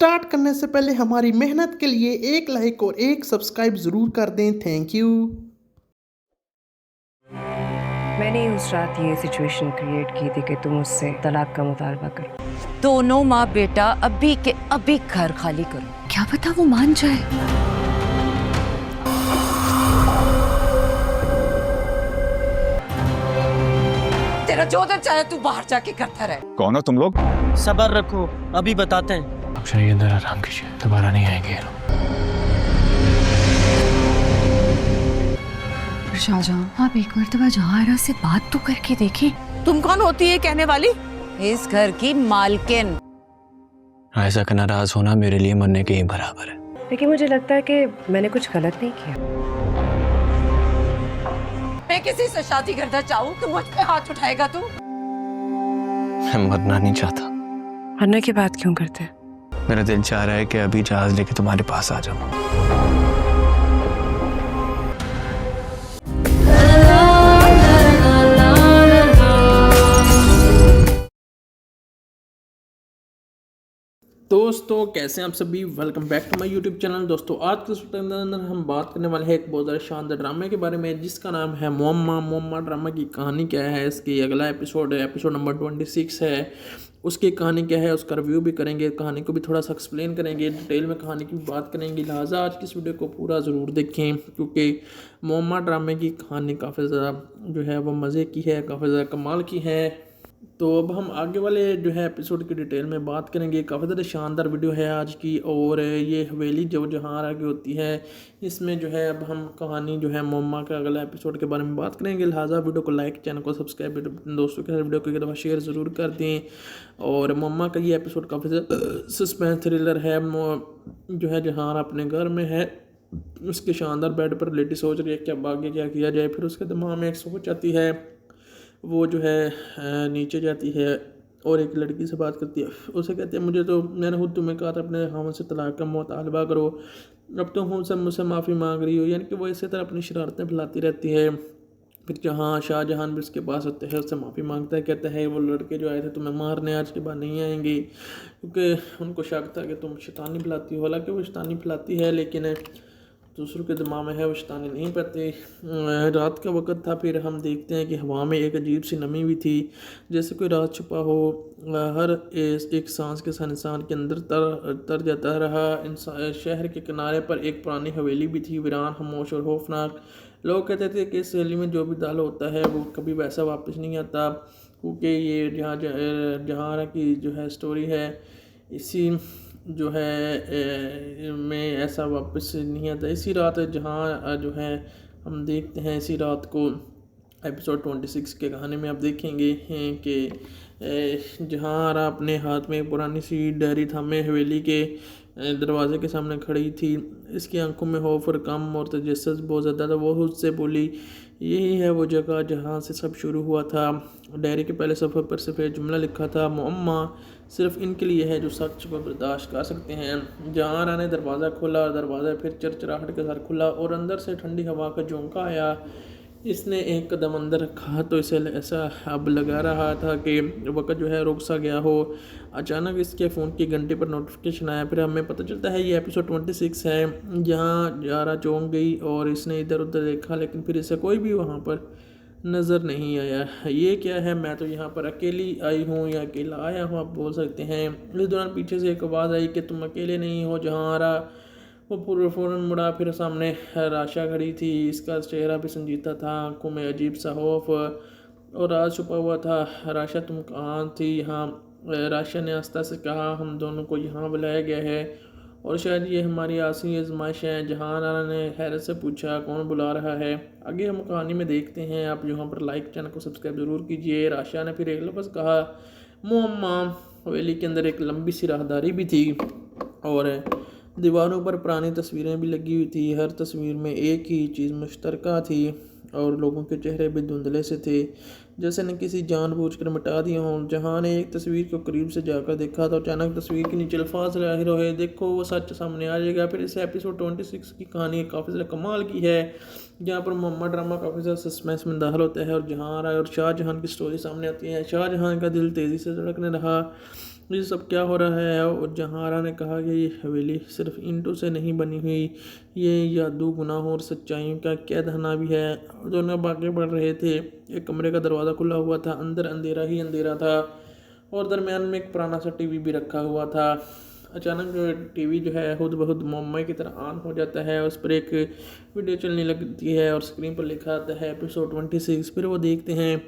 Start करने से पहले हमारी मेहनत के लिए एक लाइक और एक सब्सक्राइब ज़रूर कर दें। Thank you. मैंने उस रात ये सिचुएशन क्रिएट की थी कि तुम मुझसे तलाक का मुतालबा करो। दोनों माँ बेटा अभी के अभी घर खाली करो। क्या पता वो मान जाए। तेरा जो दिन चाहे तू बाहर जाके करता रहे। कौन हो तुम लोग? सब्र रखो, अभी बताते हैं। अब चाहिए अंदर आराम कीजिए, दोबारा नहीं आएंगे ये लोग। शाहजहां, आप एक मर्तबा जहारा से बात तो करके देखें। तुम कौन होती है कहने वाली? इस घर की मालकिन। ऐसा का नाराज होना मेरे लिए मरने के ही बराबर है। लेकिन मुझे लगता है कि मैंने कुछ गलत नहीं किया। मैं किसी से शादी करना चाहूँ तो मुझ पे हाथ उठाएगा तू? मैं मरना नहीं चाहता। मरने की बात क्यों करते? मेरा दिल चाह रहा है कि अभी जहाज लेके तुम्हारे पास आ जाऊं। दोस्तों कैसे हैं आप सभी, welcome back to my YouTube channel. दोस्तों आज के इस वीडियो के अंदर हम बात करने वाले हैं एक बहुत ज़्यादा शानदार ड्रामे के बारे में जिसका नाम है मुअम्मा। ड्रामा की कहानी क्या है, इसकी अगला एपिसोड है, एपिसोड नंबर 26 है। उसकी कहानी क्या है उसका रिव्यू भी करेंगे, कहानी को भी थोड़ा सा एक्सप्लेन करेंगे, डिटेल में कहानी की बात करेंगे। लिहाजा आज की इस वीडियो को पूरा ज़रूर देखें क्योंकि मुअम्मा ड्रामे की कहानी काफ़ी ज़्यादा जो है वो मज़े की है, काफ़ी ज़्यादा कमाल की है। तो अब हम आगे वाले जो है एपिसोड की डिटेल में बात करेंगे। काफ़ी ज़्यादा शानदार वीडियो है आज की, और ये हवेली जो जहाँ आगे होती है इसमें जो है अब हम कहानी जो है मुअम्मा का अगला एपिसोड के बारे में बात करेंगे। लिहाजा वीडियो को लाइक, चैनल को सब्सक्राइब, दोस्तों के साथ वीडियो को एक दफ़ा शेयर ज़रूर कर दें। और मुअम्मा का ये एपिसोड काफ़ी ज़्यादा सस्पेंस थ्रिलर है। जो है जहाँ अपने घर में है, उसके शानदार बेड पर लेटी सोच रही है कि अब आगे क्या किया जाए। फिर उसके दिमाग में एक सोच आती है, वो जो है नीचे जाती है और एक लड़की से बात करती है। उसे कहती है मैंने खुद तुम्हें कहा था अपने खामन से तलाक का मुतालबा करो, अब तो हम सब मुझसे माफ़ी मांग रही हो। यानी कि वो इसी तरह अपनी शरारतें फैलाती रहती है। फिर जहाँ शाहजहां भी उसके पास होते हैं, उससे माफ़ी मांगता है, कहता है वो लड़के जो आए थे तुम्हें मारने आज के बाद नहीं आएंगे, क्योंकि उनको शक था कि तुम शैतानी फैलाती हो। हालांकि वो शैतानी फैलाती है लेकिन दूसरों के दिमाग में है वो शैतानी नहीं पाते। रात का वक्त था। फिर हम देखते हैं कि हवा में एक अजीब सी नमी भी थी, जैसे कोई रात छुपा हो। हर एक सांस के साथ इंसान के अंदर तर जाता रहा। इंसान शहर के किनारे पर एक पुरानी हवेली भी थी, वीरान, खामोश और खौफनाक। लोग कहते थे कि इस हवेली में जो भी दाल होता है वो कभी वैसा वापस नहीं आता, क्योंकि ये जहाँ की जो है स्टोरी है इसी जो है में ऐसा वापस नहीं आता। इसी रात जहाँ जो है हम देखते हैं, इसी रात को एपिसोड 26 के कहानी में आप देखेंगे हैं कि जहाँ अपने हाथ में एक पुरानी सी डायरी थामे हवेली के दरवाजे के सामने खड़ी थी। इसकी आंखों में खौफ और गम और तजस्सुस बहुत ज़्यादा था। वो उससे बोली, यही है वो जगह जहाँ से सब शुरू हुआ था। डायरी के पहले सफ़र पर सिर्फ एक जुमला लिखा था, मुअम्मा सिर्फ इनके लिए है जो सच को बर्दाश्त कर सकते हैं। जहाँ ने दरवाज़ा खोला और दरवाज़ा फिर चरचराहट के साथ खुला और अंदर से ठंडी हवा का झोंका आया। इसने एक कदम अंदर रखा तो इसे ऐसा अब लगा रहा था कि वक्त जो है रुक सा गया हो। अचानक इसके फ़ोन की घंटे पर नोटिफिकेशन आया। फिर हमें पता चलता है ये एपिसोड 26 है। जहाँ जारा चौंक गई और इसने इधर उधर देखा, लेकिन फिर इसे कोई भी वहाँ पर नज़र नहीं आया। ये क्या है, मैं तो यहाँ पर अकेली आई हूँ या अकेला आया हूँ, आप बोल सकते हैं। इस दौरान पीछे से एक आवाज़ आई कि तुम अकेले नहीं हो। जहाँ आ रहा वो पूरा फ़ौरन मुड़ा, फिर सामने राशा खड़ी थी। इसका चेहरा भी संजीदा था, आंखों में अजीब सा खौफ और राज छुपा हुआ था। राशा तुम कहाँ थी? यहाँ राशा ने आस्था से कहा, हम दोनों को यहाँ बुलाया गया है और शायद ये हमारी आखिरी आजमाइश है। जहाँ नारा ने हैरत से पूछा, कौन बुला रहा है? आगे हम कहानी में देखते हैं। आप यहाँ पर लाइक, चैनल को सब्सक्राइब ज़रूर कीजिए। राशा ने फिर एक लफ्ज़ कहा, मुअम्मा। हवेली के अंदर एक लंबी सी राहदारी भी थी और दीवारों पर पुरानी तस्वीरें भी लगी हुई थी। हर तस्वीर में एक ही चीज़ मुश्तरका थी और लोगों के चेहरे भी धुंधले से थे, जैसे न किसी जानबूझकर मिटा दिए हों। जहाँ ने एक तस्वीर को करीब से जाकर देखा तो अचानक तस्वीर के नीचे अल्फाज ज़ाहिर हुए, देखो वो सच सामने आ जाएगा। फिर इस एपिसोड 26 की कहानी काफ़ी ज़्यादा कमाल की है, जहाँ पर मुअम्मा ड्रामा काफ़ी ज़्यादा सस्पेंस में दाखिल होता है और जहाँ और शाहजहां की स्टोरी सामने आती है। शाहजहां का दिल तेज़ी से धड़कने रहा ये सब क्या हो रहा है। और जहांरा ने कहा कि ये हवेली सिर्फ ईंटों से नहीं बनी हुई, ये जादू, गुनाहों और सच्चाइयों का कैदखाना भी है। दोनों आगे बढ़ रहे थे, एक कमरे का दरवाज़ा खुला हुआ था, अंदर अंधेरा ही अंधेरा था और दरमियान में एक पुराना सा टीवी भी रखा हुआ था। अचानक जो टीवी जो है खुद ब खुद मुम्बई की तरह ऑन हो जाता है, उस पर एक वीडियो चलने लगती है और स्क्रीन पर लिखा आता है एपिसोड 26। फिर वो देखते हैं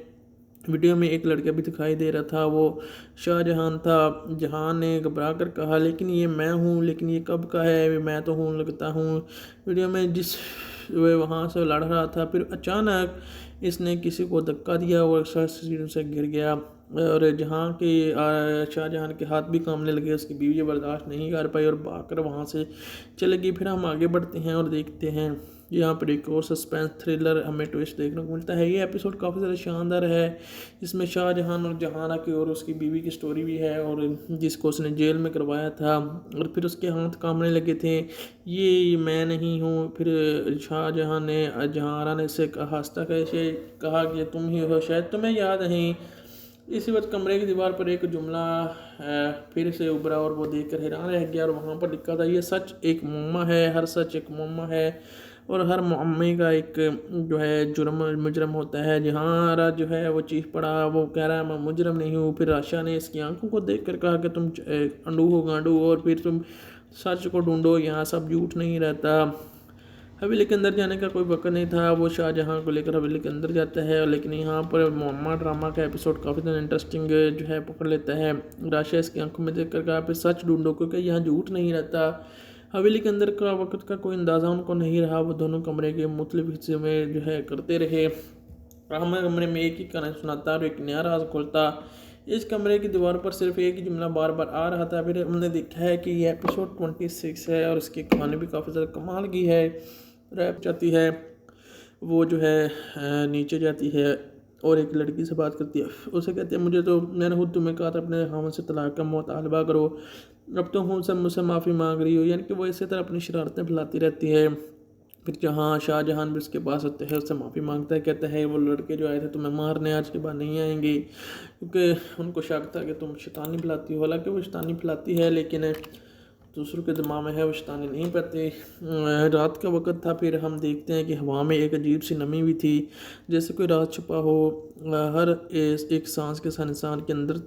वीडियो में एक लड़का भी दिखाई दे रहा था, वो शाहजहां था। जहां ने घबरा कर कहा, लेकिन ये मैं हूँ, लेकिन ये कब का है, मैं तो हूँ लगता हूँ। वीडियो में जिस वे वहाँ से लड़ रहा था, फिर अचानक इसने किसी को धक्का दिया और सीढ़ियों से गिर गया और शाहजहां के हाथ भी कांपने लगे। उसकी बीवी ये बर्दाश्त नहीं कर पाई और भागकर वहाँ से चले गई। फिर हम आगे बढ़ते हैं और देखते हैं यहाँ पर एक और सस्पेंस थ्रिलर हमें ट्विस्ट देखने को मिलता है। ये एपिसोड काफ़ी ज़्यादा शानदार है। इसमें शाहजहां और जहांरा की और उसकी बीवी की स्टोरी भी है और जिसको उसने जेल में करवाया था और फिर उसके हाथ कांपने लगे थे, ये मैं नहीं हूँ। फिर शाहजहां ने जहांरा ने इससे हंसता कैसे कहा कि तुम ही हो, शायद तुम्हें याद नहीं। इसी वक्त कमरे की दीवार पर एक जुमला फिर से उभरा और वो देखकर हैरान रह गया और वहाँ पर लिखा था, ये सच एक मुम्मा है, हर सच एक मुम्मा है और हर मुअम्मे का एक जो है मुजरम होता है। जहांरा जो है वो चीख पड़ा, वो कह रहा है मैं मुजरम नहीं हूँ। फिर आशा ने इसकी आंखों को देखकर कहा कि तुम अंडू हो गांडू और फिर तुम सच को ढूंढो, यहाँ सब झूठ नहीं रहता। हवेली के अंदर जाने का कोई वक्त नहीं था। वो शाहजहां को लेकर हवेली के अंदर जाता है, लेकिन यहाँ पर मुअम्मा ड्रामा का एपिसोड काफ़ी ज़्यादा इंटरेस्टिंग जो है पकड़ लेता है। राशा इसकी आंखों में देखकर कहा फिर सच ढूंढो, क्योंकि यहाँ झूठ नहीं रहता। हवेली के अंदर का वक्त का कोई अंदाज़ा उनको नहीं रहा। वो दोनों कमरे के मुख्तलिफ हिस्से में जो है करते रहे। हमें कमरे में एक ही कहानी सुनाता और एक नया राज खोलता। इस कमरे की दीवार पर सिर्फ एक ही जुमला बार बार आ रहा था। फिर हमने देखा है कि ये एपिसोड 26 है और इसकी कहानी भी काफ़ी ज़्यादा कमाल की है। रैप जाती है, वो जो है नीचे जाती है और एक लड़की से बात करती है। उसे कहती है मैंने खुद तुम्हें कहा था अपने खामन से तलाक का मुतालबा करो, अब तो हूँ सब मुझसे माफ़ी मांग रही हो। यानी कि वो इसी तरह अपनी शरारतें फैलाती रहती है। फिर जहाँ शाहजहां भी उसके पास होते हैं, उससे माफ़ी मांगता है, कहता है वो लड़के जो आए थे तुम्हें मारने आज के बाद नहीं आएंगे, क्योंकि उनको शक था कि तुम शैतानी फैलाती हो। हालांकि वो शैतानी फैलाती है लेकिन दूसरों के दिमाग में है, वो शैतानी नहीं पाती। रात का वक्त था। फिर हम देखते हैं कि हवा में एक अजीब सी नमी भी थी, जैसे कोई रात छुपा हो। हर एक सांस के साथ इंसान के अंदर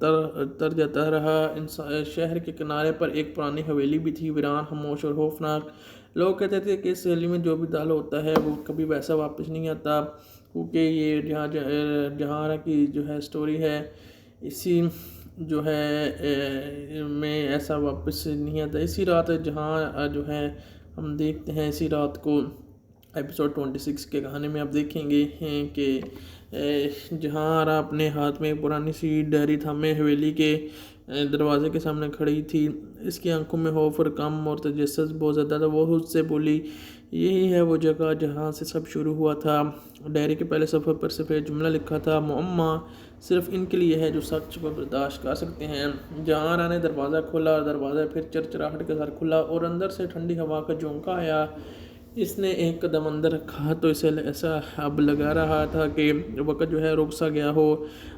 तर जाता रहा। शहर के किनारे पर एक पुरानी हवेली भी थी, वीरान, खामोश और खौफनाक। लोग कहते थे कि इस हवेली में जो भी दाल होता है वो कभी वैसा वापस नहीं आता, क्योंकि ये जहांरा की जो है स्टोरी है, इसी जो है में ऐसा वापस नहीं आता। इसी रात जहाँ जो है हम देखते हैं, इसी रात को एपिसोड 26 के कहानी में आप देखेंगे हैं कि जहांरा अपने हाथ में एक पुरानी सी डायरी थामे हवेली के दरवाजे के सामने खड़ी थी। इसकी आंखों में खौफ और गम और तजस्सुस बहुत ज़्यादा था। वो उससे बोली, यही है वो जगह जहाँ से सब शुरू हुआ था। डायरी के पहले सफ़र पर सिर्फ एक जुमला लिखा था, मुअम्मा सिर्फ इनके लिए है जो सच को बर्दाश्त कर सकते हैं। जहांरा ने दरवाज़ा खोला और दरवाज़ा फिर चरचराहट के साथ खुला और अंदर से ठंडी हवा का झोंका आया। इसने एक कदम अंदर रखा तो इसे ऐसा अब लगा रहा था कि वक्त जो है रुक सा गया हो।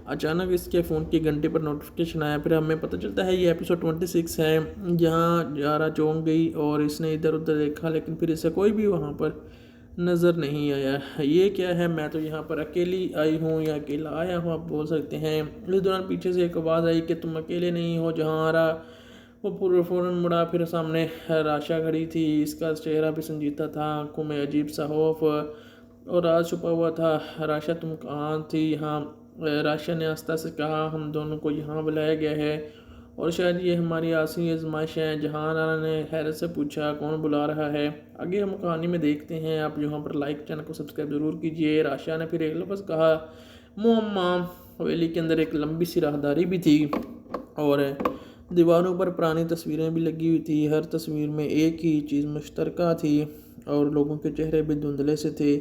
अचानक इसके फ़ोन की घंटे पर नोटिफिकेशन आया। फिर हमें पता चलता है ये एपिसोड 26 है। जहाँ जारा चौंक गई और इसने इधर उधर देखा, लेकिन फिर इसे कोई भी वहाँ पर नज़र नहीं आया। ये क्या है, मैं तो यहाँ पर अकेली आई हूँ या अकेला आया हूँ, आप बोल सकते हैं। इस दौरान पीछे से एक आवाज़ आई कि तुम अकेले नहीं हो। जहांरा वो फ़ौरन मुड़ा, फिर सामने राशा खड़ी थी। इसका चेहरा भी संजीदा था, आंखों में अजीब सा खौफ और राज छुपा हुआ था। राशा तुम कहाँ थी? यहाँ राशा ने आस्था से कहा, हम दोनों को यहाँ बुलाया गया है और शायद ये हमारी आखिरी आजमाइश है। जहांरा ने हैरत से पूछा, कौन बुला रहा है? आगे हम कहानी में देखते हैं। आप यहाँ पर लाइक, चैनल को सब्सक्राइब ज़रूर कीजिए। राशा ने फिर एक लफ्ज़ कहा, मुअम्मा। हवेली के अंदर एक लंबी सी राहदारी भी थी और दीवारों पर पुरानी तस्वीरें भी लगी हुई थी। हर तस्वीर में एक ही चीज़ मुश्तरका थी और लोगों के चेहरे भी धुंधले से थे।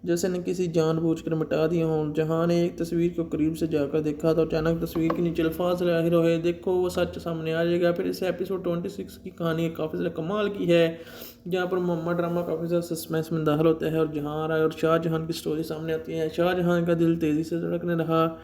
जैसे ने किसी जानबूझकर मिटा दिया हो। जहाँ ने एक तस्वीर को करीब से जाकर देखा तो अचानक तस्वीर के नीचे अल्फाज ज़ाहिर हुए, देखो वो सच सामने आ जाएगा। फिर इस एपिसोड 26 की कहानी काफ़ी ज़्यादा कमाल की है, जहाँ पर मोहम्मद ड्रामा काफ़ी ज़्यादा सस्पेंस में दाखिल होता है और जहाँ और शाहजहां की स्टोरी सामने आती है। शाहजहां का दिल तेज़ी से धड़कने लगा,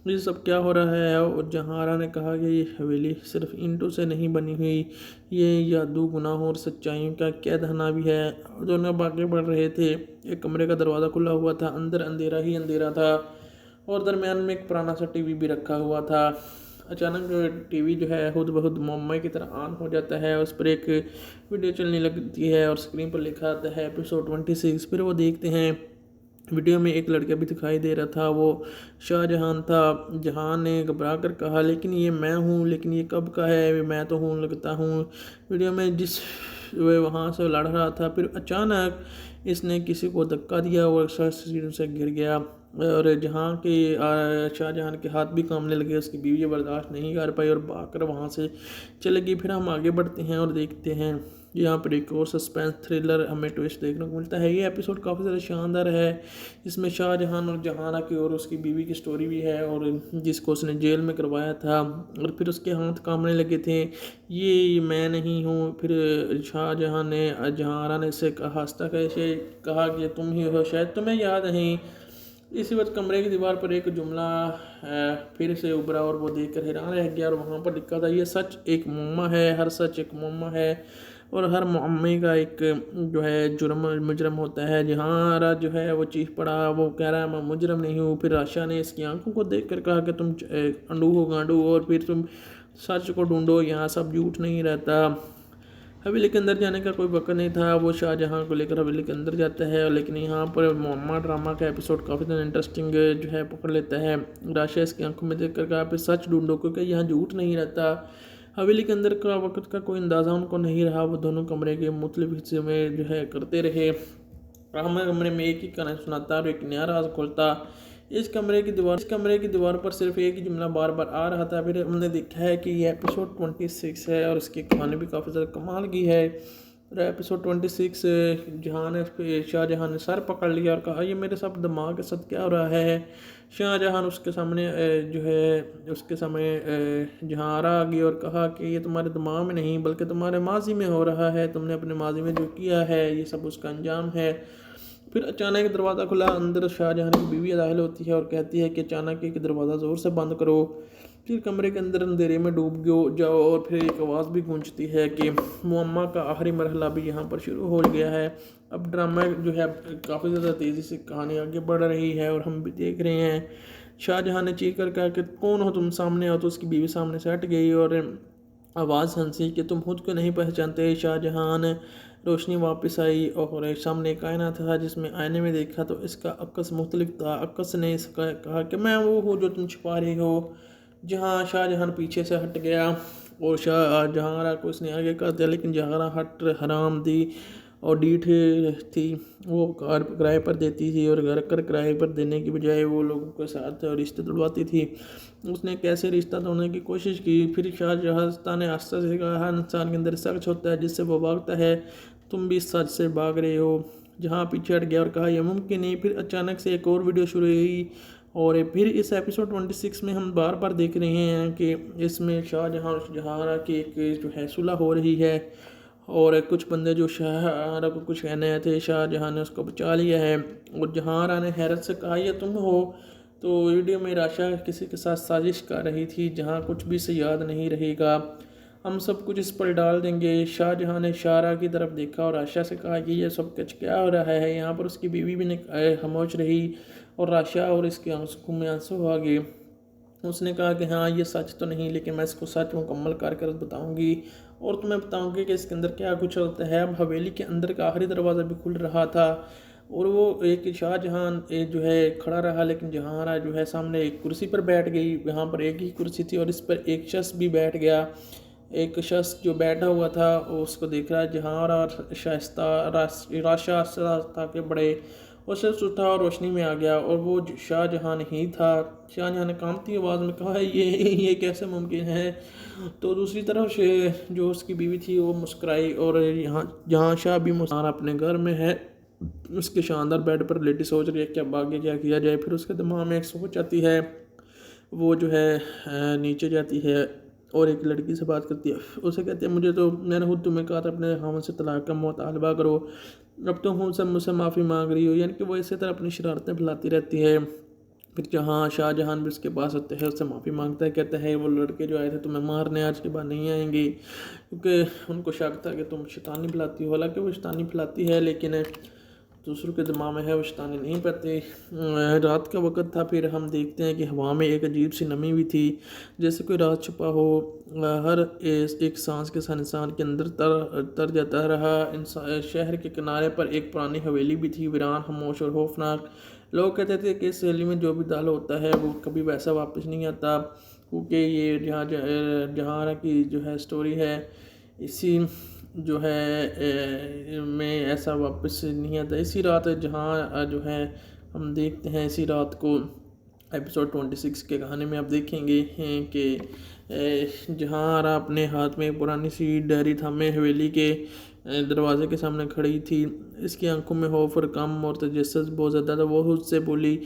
ये सब क्या हो रहा है। और जहांरा ने कहा कि ये हवेली सिर्फ ईंटों से नहीं बनी हुई, ये जादू, गुनाहों और सच्चाइयों का कैदखाना भी है। और दोनों आगे बढ़ रहे थे, एक कमरे का दरवाज़ा खुला हुआ था, अंदर अंधेरा ही अंधेरा था और दरमियान में एक पुराना सा टीवी भी रखा हुआ था। अचानक टीवी जो है खुद ब खुद मोहम्मद की तरह ऑन हो जाता है, उस पर एक वीडियो चलने लगती है और स्क्रीन पर लिखा आता है एपिसोड 26। फिर वो देखते हैं, वीडियो में एक लड़का भी दिखाई दे रहा था, वो शाहजहां था। जहां ने घबरा कर कहा, लेकिन ये मैं हूँ, लेकिन ये कब का है, मैं तो हूँ लगता हूँ। वीडियो में जिस वह वहाँ से लड़ रहा था, फिर अचानक इसने किसी को धक्का दिया और सीढ़ी से गिर गया और जहाँ के शाहजहां के हाथ भी कांपने लगे। उसकी बीवी बर्दाश्त नहीं कर पाई और भागकर वहाँ से चले गई। फिर हम आगे बढ़ते हैं और देखते हैं यहाँ पर एक और सस्पेंस थ्रिलर हमें ट्विस्ट देखने को मिलता है। ये एपिसोड काफ़ी ज़्यादा शानदार है, इसमें शाहजहां और जहांरा की और उसकी बीवी की स्टोरी भी है और जिसको उसने जेल में करवाया था और फिर उसके हाथ कांपने लगे थे, ये मैं नहीं हूँ। फिर शाहजहां ने जहांरा ने इससे हंसता कैसे कहा कि तुम ही हो, शायद तुम्हें याद नहीं। इसी वक्त कमरे की दीवार पर एक जुमला फिर से उभरा और वो देखकर हैरान रह गया और वहाँ पर लिखा था, ये सच एक मुअम्मा है, हर सच एक मुअम्मा है और हर मुअम्मे का एक जो है जुर्म मुजरम होता है। जहाँ जो है वो चीख पड़ा, वो कह रहा है मैं मुजरम नहीं हूँ। फिर आशा ने इसकी आंखों को देखकर कहा कि तुम अंडू हो गांडू और फिर तुम सच को ढूंढो, यहाँ सब झूठ नहीं रहता। हवेली के अंदर जाने का कोई वक्त नहीं था, वो शाहजहां को लेकर हवेली के अंदर जाता है। लेकिन यहाँ पर मोहम्मद ड्रामा का एपिसोड काफ़ी ज़्यादा इंटरेस्टिंग जो है पकड़ लेता है। राशा इसकी आंखों में देखकर कहा फिर सच ढूंढो, क्योंकि यहाँ झूठ नहीं रहता। हवेली के अंदर का वक्त का कोई अंदाज़ा उनको नहीं रहा, वो दोनों कमरे के मुख्तलिफ हिस्से में जो है करते रहे। हमारे कमरे में एक ही कहानी सुनाता और एक नया राज खोलता। इस कमरे की दीवार पर सिर्फ एक ही जुमला बार बार आ रहा था। फिर हमने देखा है कि ये एपिसोड 26 है और इसकी कहानी भी काफ़ी ज़्यादा कमाल की है। और एपिसोड 26 शाहजहां ने सर पकड़ लिया और कहा, ये मेरे सब दिमाग के साथ क्या हो रहा है। शाहजहां उसके सामने जहांरा आ गई और कहा कि ये तुम्हारे दिमाग में नहीं बल्कि तुम्हारे माजी में हो रहा है, तुमने अपने माजी में जो किया है ये सब उसका अंजाम है। फिर अचानक दरवाज़ा खुला, अंदर शाहजहां की बीवी दाखिल होती है और कहती है कि अचानक एक दरवाज़ा ज़ोर से बंद करो। फिर कमरे के अंदर अंधेरे में डूब जाओ और फिर एक आवाज़ भी गूंजती है कि मुअम्मा का आखिरी मरहला भी यहाँ पर शुरू हो गया है। अब ड्रामा जो है काफ़ी ज़्यादा तेज़ी से कहानी आगे बढ़ रही है और हम भी देख रहे हैं। शाहजहां ने चीख कर कहा कि कौन हो तुम, सामने आओ। तो उसकी बीवी सामने से हट गई और आवाज़ हंसी कि तुम खुद को नहीं पहचानते। शाहजहां ने रोशनी वापस आई और सामने एक आईना था जिसमें आईने में देखा तो इसका अक्स मुख्तलिफ था। अक्स ने इसका कहा कि मैं वो हूँ जो तुम छुपा रही हो। जहाँ शाहजहां पीछे से हट गया और जहांरा को इसने आगे कर दिया, लेकिन जहांरा हट हराम दी और डीठ थी, वो कार किराए पर देती थी और घर कर किराए पर देने की बजाय वो लोगों के साथ रिश्ते तोड़वाती थी। उसने कैसे रिश्ता तोड़ने की कोशिश की। फिर शाहजहां ने आस्था से कहा, हर इंसान के अंदर सच होता है जिससे वो भागता है, तुम भी सच से भाग रहे हो। जहाँ पीछे हट गया और कहा यह मुमकिन नहीं। फिर अचानक से एक और वीडियो शुरू हुई और फिर इस एपिसोड 26 में हम बार बार देख रहे हैं कि इसमें शाहजहां और जहांरा की एक जो है सुलह हो रही है और कुछ बंदे जो शाहजहां को कुछ कहने आए थे, शाहजहां ने उसको बचा लिया है। और जहांरा ने हैरत से कहा यह तुम हो। तो वीडियो में राशा किसी के साथ साजिश कर रही थी, जहां कुछ भी से याद नहीं रहेगा, हम सब कुछ इस पर डाल देंगे। शाहजहां ने शारा की तरफ देखा और राशा से कहा कि यह सब कुछ क्या हो रहा है। यहाँ पर उसकी बीवी भी खामोश रही और राशा और इसके आंसू में आंसू आ गए। उसने कहा कि हाँ ये सच तो नहीं, लेकिन मैं इसको सच मुकम्मल कर बताऊंगी और तुम्हें बताऊंगी कि इसके अंदर क्या कुछ होता है। अब हवेली के अंदर का आखिरी दरवाज़ा भी खुल रहा था और वो एक शाहजहां जो है खड़ा रहा, लेकिन जहांरा जो है सामने एक कुर्सी पर बैठ गई। यहाँ पर एक ही कुर्सी थी और इस पर एक शख्स भी बैठ गया। एक शख्स जो बैठा हुआ था उसको देख रहा है। जहांरा राशा था कि बड़े वो शख्स उठा और रोशनी में आ गया और वो शाहजहां ही था। शाहजहां ने कांपती आवाज़ में कहा ये कैसे मुमकिन है। तो दूसरी तरफ जो उसकी बीवी थी वो मुस्कुराई और यहाँ जहाँ शाह भी मुस्कुरा अपने घर में है उसके शानदार बेड पर लेटी सोच रही है कि अब आगे क्या किया जाए। फिर उसके दिमाग में एक सोच आती है, वो जो है नीचे जाती है और एक लड़की से बात करती है। उसे कहती है, मुझे तो मैंने खुद तुम्हें कहा था अपने खामन से तलाक का मुतालबा करो, अब तो हम सब मुझसे माफ़ी मांग रही हो। यानी कि वो इसी तरह अपनी शरारतें फैलाती रहती है। फिर जहाँ शाहजहान भी उसके पास आते हैं, उससे माफ़ी मांगता है, कहता है वो लड़के जो आए थे तुम्हें मारने आज के बाद नहीं आएंगे, क्योंकि उनको शक था कि तुम शैतानी फैलाती हो। हालांकि वो शैतानी फैलाती है, लेकिन दूसरों के दिमाग में है वो शैतानी नहीं पाती। रात का वक्त था। फिर हम देखते हैं कि हवा में एक अजीब सी नमी भी थी, जैसे कोई राज छुपा हो। हर एक सांस के साथ इंसान के अंदर तर जाता रहा। इंसान शहर के किनारे पर एक पुरानी हवेली भी थी, वीरान, खामोश और खौफनाक। लोग कहते थे कि इस हवेली में जो भी दाल होता है वो कभी वैसा वापस नहीं आता, क्योंकि ये जहाँ की जो है स्टोरी है, इसी जो है में ऐसा वापस नहीं आता। इसी रात जहाँ जो है हम देखते हैं, इसी रात को एपिसोड 26 के कहानी में आप देखेंगे हैं कि जहाँ अपने हाथ में एक पुरानी सी डायरी थामे हवेली के दरवाजे के सामने खड़ी थी। इसकी आंखों में खौफ और गम और तजस्सुस बहुत ज़्यादा था। वो उससे बोली,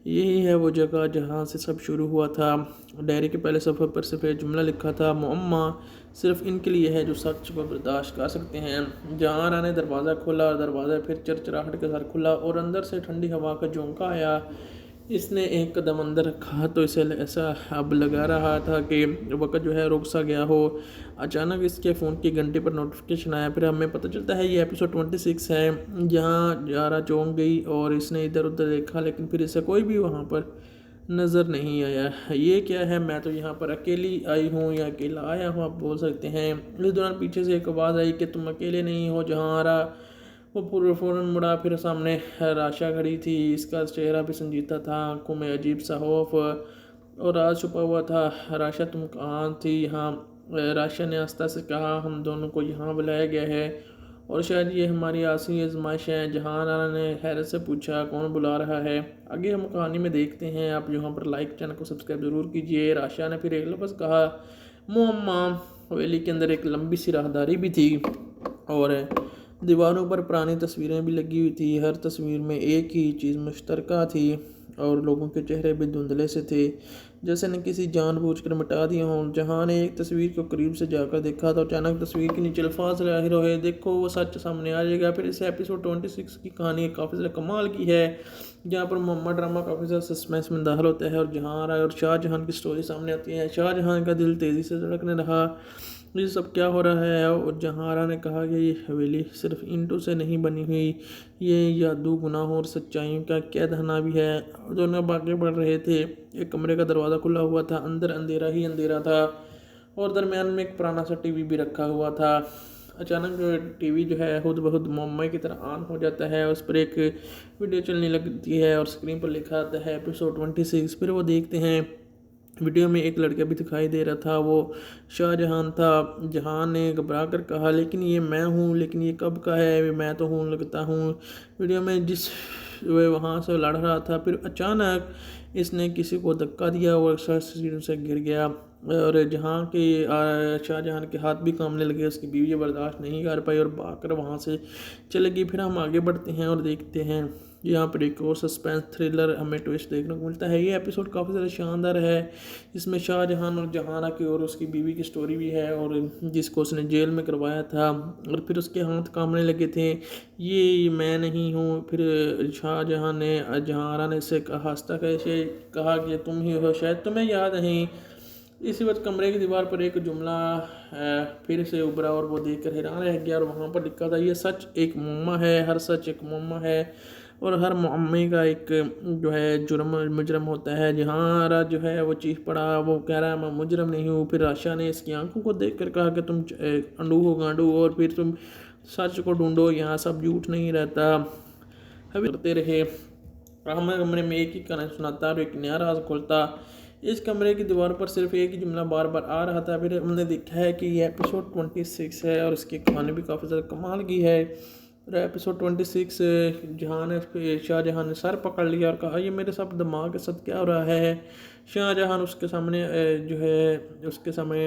यही है वो जगह जहाँ से सब शुरू हुआ था। डायरी के पहले सफ़र पर सिर्फ एक जुमला लिखा था, मुअम्मा सिर्फ इनके लिए है जो सच को बर्दाश्त कर सकते हैं। जहाँ ने दरवाज़ा खोला और दरवाज़ा फिर चरचराहट के साथ खुला और अंदर से ठंडी हवा का झोंका आया। इसने एक कदम अंदर रखा तो इसे ऐसा अब लगा रहा था कि वक्त जो है रुक सा गया हो। अचानक इसके फ़ोन की घंटे पर नोटिफिकेशन आया। फिर हमें पता चलता है ये एपिसोड 26 है, जहाँ जारा चौंक गई और इसने इधर उधर देखा, लेकिन फिर इसे कोई भी वहाँ पर नज़र नहीं आया। ये क्या है, मैं तो यहाँ पर अकेली आई हूँ या अकेला आया हूँ, आप बोल सकते हैं। इस दौरान पीछे से एक आवाज़ आई कि तुम अकेले नहीं हो। जहाँ वो पूरे फ़ौरन मुड़ा, फिर सामने राशा खड़ी थी। इसका चेहरा भी संजीदा था, आंखों में अजीब सा खौफ और राज छुपा हुआ था। राशा तुम कहाँ थी? यहाँ राशा ने आस्था से कहा, हम दोनों को यहाँ बुलाया गया है और शायद ये हमारी आखिरी आजमाइश है। जहाँ नारा ने हैरत से पूछा, कौन बुला रहा है? आगे हम कहानी में देखते हैं। आप यहाँ पर लाइक, चैनल को सब्सक्राइब ज़रूर कीजिए। राशा ने फिर एक लफ्ज़ कहा, मुअम्मा। हवेली के अंदर एक लंबी सी राहदारी भी थी और दीवारों पर पुरानी तस्वीरें भी लगी हुई थी। हर तस्वीर में एक ही चीज़ मुश्तरका थी और लोगों के चेहरे भी धुंधले से थे, जैसे न किसी जानबूझकर मिटा दिए हों। जहाँ ने एक तस्वीर को करीब से जाकर देखा तो अचानक तस्वीर के नीचे अल्फाज ज़ाहिर हुए, देखो वो सच सामने आ जाएगा। फिर इस एपिसोड 26 की कहानी काफ़ी ज़्यादा कमाल की है, जहाँ पर मुअम्मा ड्रामा काफ़ी ज़्यादा सस्पेंस में दाखिल होता है और जहाँ और शाहजहान की स्टोरी सामने आती है। शाहजहान का दिल तेज़ी से धड़कने रहा, ये सब क्या हो रहा है। और जहाँ ने कहा कि ये हवेली सिर्फ ईंटों से नहीं बनी हुई, ये जादू, गुनाहों और सच्चाइयों का कैदखाना भी है। दोनों आगे बढ़ रहे थे। एक कमरे का दरवाज़ा खुला हुआ था, अंदर अंधेरा ही अंधेरा था और दरमियान में एक पुराना सा टीवी भी रखा हुआ था। अचानक जो टीवी जो है खुद ब खुद मुअम्मा की तरह ऑन हो जाता है। उस पर एक वीडियो चलने लगती है और स्क्रीन पर लिखा आता है एपिसोड 26। फिर वो देखते हैं, वीडियो में एक लड़का भी दिखाई दे रहा था, वो शाहजहान था। जहान ने घबरा कर कहा, लेकिन ये मैं हूँ, लेकिन ये कब का है? मैं तो हूँ लगता हूँ। वीडियो में जिस वे वहाँ से लड़ रहा था, फिर अचानक इसने किसी को धक्का दिया और सीढ़ियों से गिर गया और जहाँ के शाहजहान के हाथ भी कांपने लगे। उसकी बीवी ये बर्दाश्त नहीं कर पाई और भागकर वहाँ से चले गई। फिर हम आगे बढ़ते हैं और देखते हैं यहाँ पर एक और सस्पेंस थ्रिलर हमें ट्विस्ट देखने को मिलता है। ये एपिसोड काफ़ी ज़्यादा शानदार है। इसमें शाहजहान और जहाना की और उसकी बीवी की स्टोरी भी है और जिसको उसने जेल में करवाया था और फिर उसके हाथ कांपने लगे थे, ये मैं नहीं हूँ। फिर शाहजहां ने जहाना ने इससे हंसता कैसे कहा कि तुम ही हो, शायद तुम्हें याद नहीं। इसी वक्त कमरे की दीवार पर एक जुमला फिर से उभरा और वो देखकर हैरान रह गया और वहाँ पर लिखा था, ये सच एक मुअम्मा है, हर सच एक मुअम्मा है और हर मुअम्मे का एक जो है मुजरम होता है। जहाँ जो है वो चीख पड़ा, वो कह रहा है मैं मुजरम नहीं हूँ। फिर राशा ने इसकी आंखों को देखकर कहा कि तुम अंडू हो गांडू और फिर तुम सच को ढूंढो, यहाँ सब झूठ नहीं रहता। अभी करते रहे, हमें कमरे में एक ही कहानी सुनाता और एक नया राज खोलता। इस कमरे की दीवार पर सिर्फ एक ही जुमला बार बार आ रहा था। फिर हमने देखा है कि ये एपिसोड 26 है और इसकी कहानी भी काफ़ी ज़्यादा कमाल की है। एपिसोड 26 जहाँ ने शाहजहाँ ने सर पकड़ लिया और कहा ये मेरे साथ दिमाग के साथ क्या हो रहा है। शाहजहाँ उसके सामने जो है उसके सामने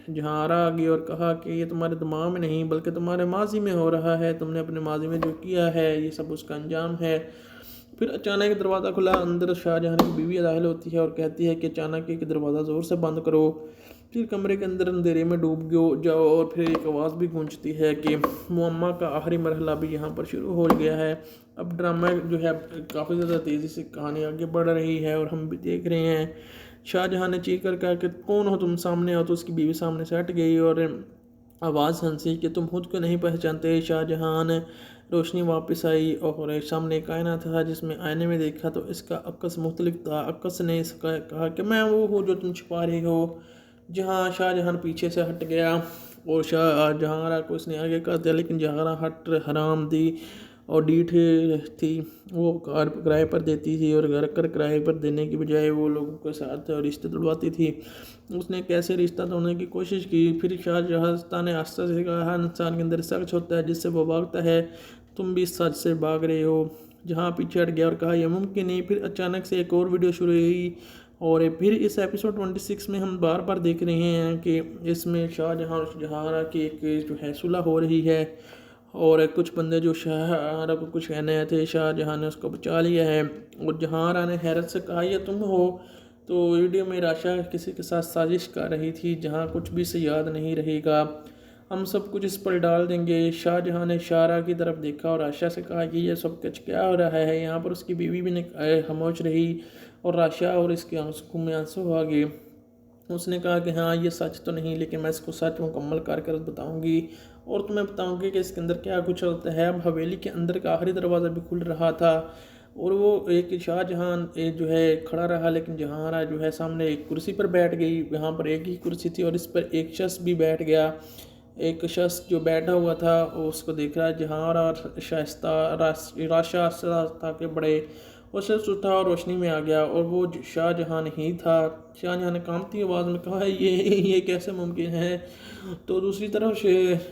जहांरा आ गई और कहा कि ये तुम्हारे दिमाग में नहीं बल्कि तुम्हारे माजी में हो रहा है, तुमने अपने माजी में जो किया है ये सब उसका अंजाम है। फिर अचानक दरवाज़ा खुला, अंदर शाहजहाँ की बीवी दाखिल होती है और कहती है कि अचानक कि दरवाज़ा ज़ोर से बंद करो। फिर कमरे के अंदर अंधेरे में डूब जाओ और फिर एक आवाज़ भी गूंजती है कि मुअम्मा का आखिरी मरहला भी यहाँ पर शुरू हो गया है। अब ड्रामा जो है काफ़ी ज़्यादा तेज़ी से कहानी आगे बढ़ रही है और हम भी देख रहे हैं। शाहजहाँ ने चीख कर कहा कि कौन हो तुम, सामने आओ। तो उसकी बीवी सामने से हट गई और आवाज़ हंसी कि तुम खुद को नहीं पहचानते। शाहजहाँ ने रोशनी वापस आई और सामने एक आईना था जिसमें आईने में देखा तो इसका अक्स मुख्तलिफ था। अक्स ने इसका कहा कि मैं वो हूँ जो तुम छुपा रही हो। जहाँ शाहजहाँ पीछे से हट गया और जहांरा को इसने आगे कर दिया, लेकिन जहांरा हट हराम दी और डीठ थी। वो कार किराए पर देती थी और घर कर किराए पर देने की बजाय वो लोगों के साथ रिश्ते तोड़वाती थी। उसने कैसे रिश्ता तोड़ने की कोशिश की। फिर शाहजहाँ ने आस्था से कहा हर इंसान के अंदर सच होता है जिससे वो भागता है, तुम भी इस सच से भाग रहे हो। जहाँ पीछे हट गया और कहा यह मुमकिन नहीं। फिर अचानक से एक और वीडियो शुरू हुई और फिर इस एपिसोड 26 में हम बार बार देख रहे हैं कि इसमें शाहजहाँ और जहांरा की एक जो है सुलह हो रही है और कुछ बंदे जो शाहजहाँ को कुछ कहने आए थे, शाहजहाँ ने उसको बचा लिया है। और जहांरा ने हैरत से कहा ये तुम हो। तो वीडियो में राशा किसी के साथ साजिश कर रही थी जहाँ कुछ भी से याद नहीं रहेगा, हम सब कुछ इस पर डाल देंगे। शाहजहाँ ने शारा की तरफ देखा और राशा से कहा कि ये सब कुछ क्या हो रहा है। यहाँ पर उसकी बीवी भी खामोश रही और राशा और इसके आंसू में आंसू आ गए। उसने कहा कि हाँ ये सच तो नहीं, लेकिन मैं इसको सच मुकम्मल कर बताऊंगी और तुम्हें बताऊंगी कि इसके अंदर क्या कुछ होता है। अब हवेली के अंदर का आखिरी दरवाज़ा भी खुल रहा था और वो एक शाहजहाँ जो है खड़ा रहा, लेकिन जहांरा जो है सामने एक कुर्सी पर बैठ गई। यहाँ पर एक ही कुर्सी थी और इस पर एक शख्स भी बैठ गया। एक शख्स जो बैठा हुआ था उसको देख रहा है। जहांरा शाइस्ता राशा था कि बड़े वो शख्स उठा और रोशनी में आ गया और वो शाहजहाँ ही था। शाहजहाँ ने कांपती आवाज़ में कहा ये कैसे मुमकिन है। तो दूसरी तरफ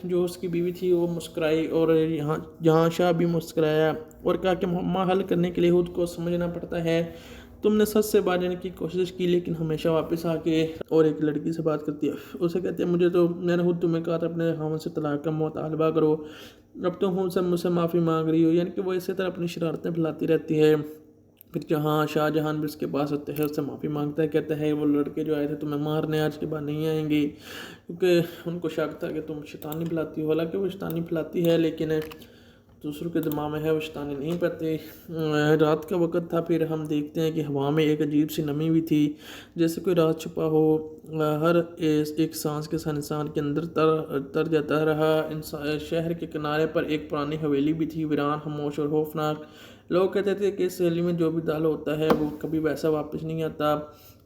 जो उसकी बीवी थी वो मुस्कुराई और यहाँ जहाँ शाह भी मुस्कुराया और कहा कि मुअम्मा हल करने के लिए खुद को समझना पड़ता है। तुमने सच से बात की कोशिश की लेकिन हमेशा वापस आके और एक लड़की से बात करती है। उसे कहते हैं मैंने खुद तुम्हें कहा था अपने खामन से तलाक का मुतालबा करो, अब तुम खुद से मुझसे माफ़ी मांग रही हो। यानी कि वो इसी तरह अपनी शरारतें फैलाती रहती है। फिर जहाँ शाहजहाँ भी उसके पास होते हैं, उससे माफ़ी मांगता है, कहता है वो लड़के जो आए थे तुम्हें मारने आज के बाद नहीं आएंगे, क्योंकि उनको शक था कि तुम शैतानी फैलाती हो। हालांकि वो शैतानी फैलाती है लेकिन दूसरों के दिमाग में है, वो शैतानी नहीं पाती। रात का वक्त था। फिर हम देखते हैं कि हवा में एक अजीब सी नमी भी थी जैसे कोई रात छुपा हो। हर एक सांस के साथ इंसान के अंदर तर जाता रहा। शहर के किनारे पर एक पुरानी हवेली भी थी, वीरान, खामोश और खौफनाक। लोग कहते थे कि इस हवेली में जो भी दाल होता है वो कभी वैसा वापस नहीं आता,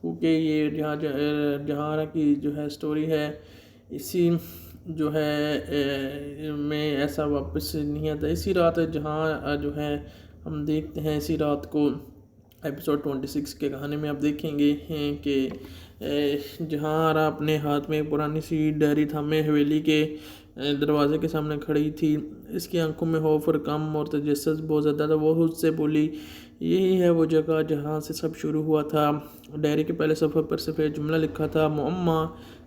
क्योंकि ये जहाँ की जो है स्टोरी है इसी जो है में ऐसा वापस नहीं आता। इसी रात जहाँ जो है हम देखते हैं इसी रात को एपिसोड 26 के कहानी में आप देखेंगे हैं कि जहाँ अपने हाथ में एक पुरानी सी डायरी थामे हवेली के दरवाजे के सामने खड़ी थी। इसकी आंखों में खौफ और गम और तजस्सुस बहुत ज़्यादा था। वो उससे बोली यही है वो जगह जहाँ से सब शुरू हुआ था। डायरी के पहले सफ़र पर सिर्फ एक जुमला लिखा था, मुअम्मा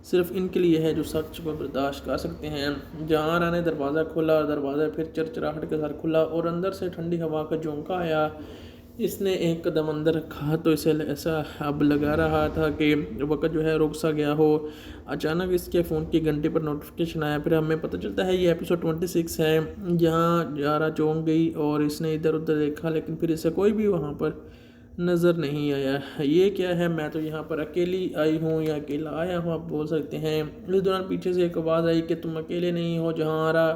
सिर्फ इनके लिए है जो सच को बर्दाश्त कर सकते हैं। जहांरा ने दरवाज़ा खोला और दरवाज़ा फिर चरचराहट के साथ खुला और अंदर से ठंडी हवा का झोंका आया। इसने एक कदम अंदर रखा तो इसे ऐसा अब लगा रहा था कि वक्त जो है रुक सा गया हो। अचानक इसके फ़ोन की घंटे पर नोटिफिकेशन आया। फिर हमें पता चलता है ये एपिसोड 26 है। जहाँ जारा चौंक गई और इसने इधर उधर देखा लेकिन फिर इसे कोई भी वहाँ पर नज़र नहीं आया। ये क्या है, मैं तो यहाँ पर अकेली आई हूँ या अकेला आया हूँ आप बोल सकते हैं। इस दौरान पीछे से एक आवाज़ आई कि तुम अकेले नहीं हो। जहांरा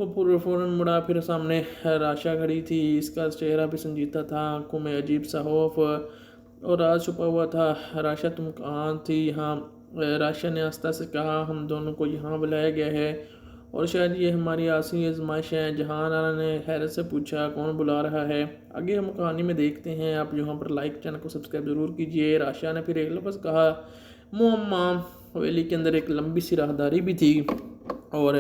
वो फ़ौरन मुड़ा, फिर सामने राशा खड़ी थी। इसका चेहरा भी संजीदा था, आंखों में अजीब सा खौफ और राज छुपा हुआ था। राशा तुम कहाँ थी यहाँ? राशा ने आस्था से कहा हम दोनों को यहाँ बुलाया गया है और शायद ये हमारी आखिरी आजमाइश है। जहांरा ने हैरत से पूछा कौन बुला रहा है? आगे हम कहानी में देखते हैं। आप यहाँ पर लाइक चैनल को सब्सक्राइब ज़रूर कीजिए। राशा ने फिर एक लफ्ज़ कहा मुअम्मा। हवेली के अंदर एक लंबी सी राहदारी भी थी और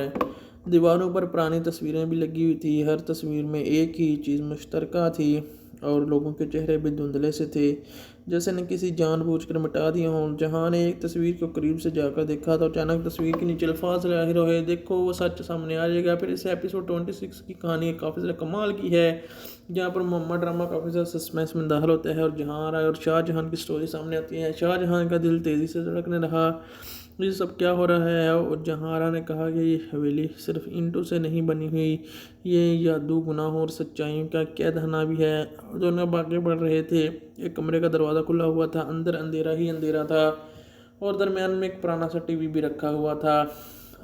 दीवारों पर पुरानी तस्वीरें भी लगी हुई थी। हर तस्वीर में एक ही चीज़ मुश्तरका थी और लोगों के चेहरे भी धुंधले से थे, जैसे न किसी जानबूझकर मिटा दिया हों। जहाँ ने एक तस्वीर को करीब से जाकर देखा तो अचानक तस्वीर के नीचे अल्फाज ज़ाहिर हुए, देखो वो सच सामने आ जाएगा। फिर इस एपिसोड 26 की कहानी काफ़ी ज़्यादा कमाल की है, जहाँ पर मोहम्मद ड्रामा काफ़ी ज़्यादा सस्पेंस में दाखिल होता है और जहाँ और शाहजहां की स्टोरी सामने आती है। शाहजहां का दिल तेज़ी से धड़कने लगा, ये सब क्या हो रहा है। और जहांरा ने कहा कि ये हवेली सिर्फ ईंटों से नहीं बनी हुई, ये जादू, गुनाहों और सच्चाइयों का कैदखाना भी है। दोनों आगे बढ़ रहे थे, एक कमरे का दरवाज़ा खुला हुआ था, अंदर अंधेरा ही अंधेरा था और दरमियान में एक पुराना सा टीवी भी रखा हुआ था।